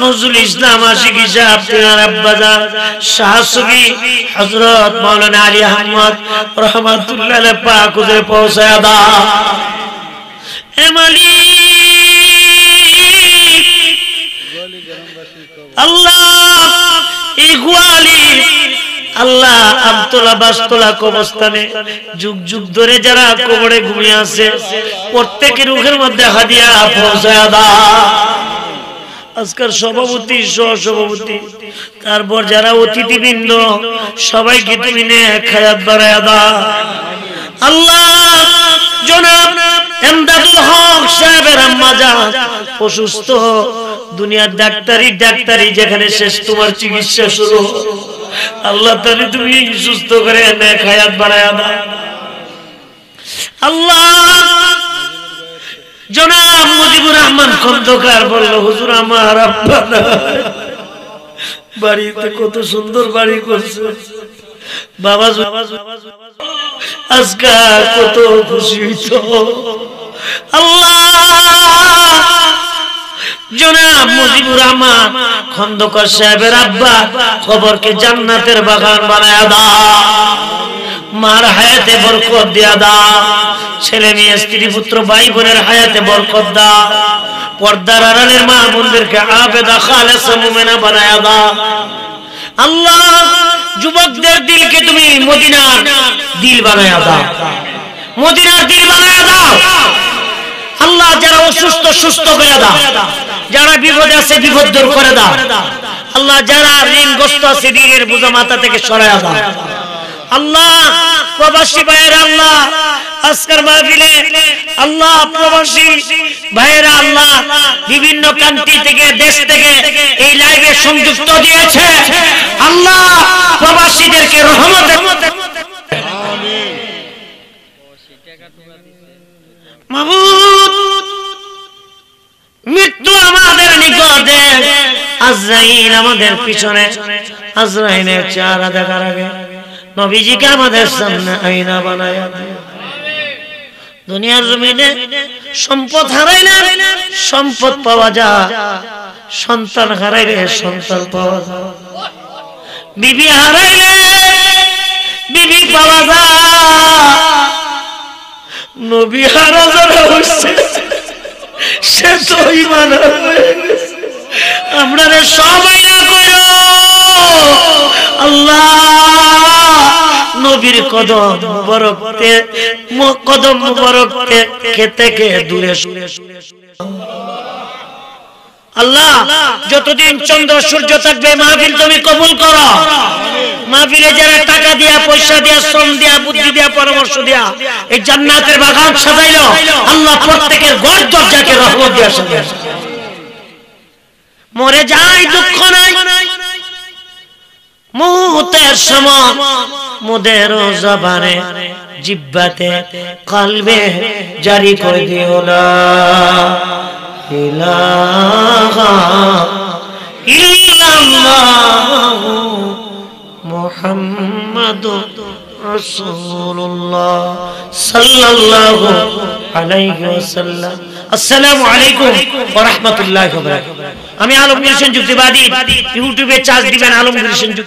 নজরুল ইসলাম আশিকি সাহেব তিনার আব্বাজান শাহ সুফি হযরত মাওলানা আলী আহমদ রহমাতুল্লাহ আলাইহি পাক হুজুরে পৌঁছায়া দাও। এ মালিক আল্লাহ এই গোয়ালি আল্লাহ আমতলা বাসতলা কবরস্থানে যুগ যুগ ধরে যারা কবরে ঘুমিয়ে আছে প্রত্যেকের রূহের মধ্যে হাদিয়া পৌঁছায়া দাও। আজকের সভাপতি সহসভাপতি তারপর যারা অতিথিবৃন্দ সবাইকে তুমি নেক হায়াত বাড়ায়া দাও। আল্লাহ জনাব এমদাদুল হক সাহেবের আম্মা জান অসুস্থ, দুনিয়ার ডাক্তারি যেখানে শেষ তোমার চিকিৎসা শুরু। আল্লাহ তাআলা তুমি সুস্থ করে নেক হায়াত বাড়ায়া দাও। আল্লাহ জনাব মুজিবুর রহমান খন্দকার বলল হুজুর আমার আব্বা বাড়িতে কত সুন্দর বাড়ি করছে বাবা, আজকে কত খুশি হইতো। আল্লাহ জনাব মুজিবুর রহমান খন্দকার সাহেবের আব্বা কবরকে জান্নাতের বাগান বানায়া দাও। মার হায়াতে বরকত দিয়া দাও, ছেলে মেয়ে স্ত্রী পুত্র ভাই বোনের হায়াতে বরকত দাও, পর্দার আড়ালের মা বোনদেরকে আবেদা খালেসা মুমিনা বানায়া দাও। আল্লাহ যুবকদের দিলকে তুমি মদিনার দিল বানায়া দাও, মদিনার দিল বানায়া দাও। আল্লাহ যারা অসুস্থ সুস্থ করে দাও, যারা বিপদে আছে বিপদ দূর করে দাও। আল্লাহ যারা ঋণগ্রস্ত আছে ঋণের বোঝা মাথা থেকে সরায়া দাও। আল্লাহ প্রবাসী ভাইয়েরা আল্লাহ আজকের মাহফিলে আল্লাহ প্রবাসী ভাইয়েরা আল্লাহ বিভিন্ন কান্ট্রি থেকে দেশ থেকে এই লাইভে সংযুক্ত দিয়েছে। আল্লাহ প্রবাসীদেরকে রহমতে আমিন। মাবুদ মৃত্যু আমাদের নিকটে, আজরাইল আমাদের পিছনে, আজরাইলের চেহারা দেখার আগে নবীজিকে আমাদের সামনে আয়না বানায়া দিও। দুনিয়ার জমিনে সম্পদ হারাইলে সম্পদ পাওয়া যায়, সন্তান হারাইলে সন্তান পাওয়া যায়, বিবি হারাইলে বিবি পাওয়া যায়। নবী হারা যারা হচ্ছে সে তো ঈমান হয়ে গেছে। আমরা সবাই না করো আল্লাহ নবীর কদম মুবারক থেকে দূরে আল্লাহ যতদিন চন্দ্র সূর্য থাকবে মাহফিল তুমি কবুল করো। মাহফিলে যারা টাকা দিয়া পয়সা দিয়া শ্রম দিয়া বুদ্ধি দিয়া পরামর্শ দিয়া এই জান্নাতের বাগান সাজাইলো আল্লাহ প্রত্যেকের ঘর দরজাকে রহমত দিয়া সাজায়। মরে যায় দুঃখ নাই, মুহূর্তের সময় মুদের জবানে জিহ্বাতে কলবে জারি করে দিও লা ইলাহা ইল্লাল্লাহ মুহাম্মাদুর রাসূলুল্লাহ সাল্লাল্লাহু আলাইহি ওয়াসাল্লাম। আসসালামু আলাইকুম ওয়া রাহমাতুল্লাহি ওয়া বারাকাতুহু। আমি আলমগীর হোসেন যুক্তিবাদী, ইউটিউবে চার্জ দিবেন আলমগীর হোসেন।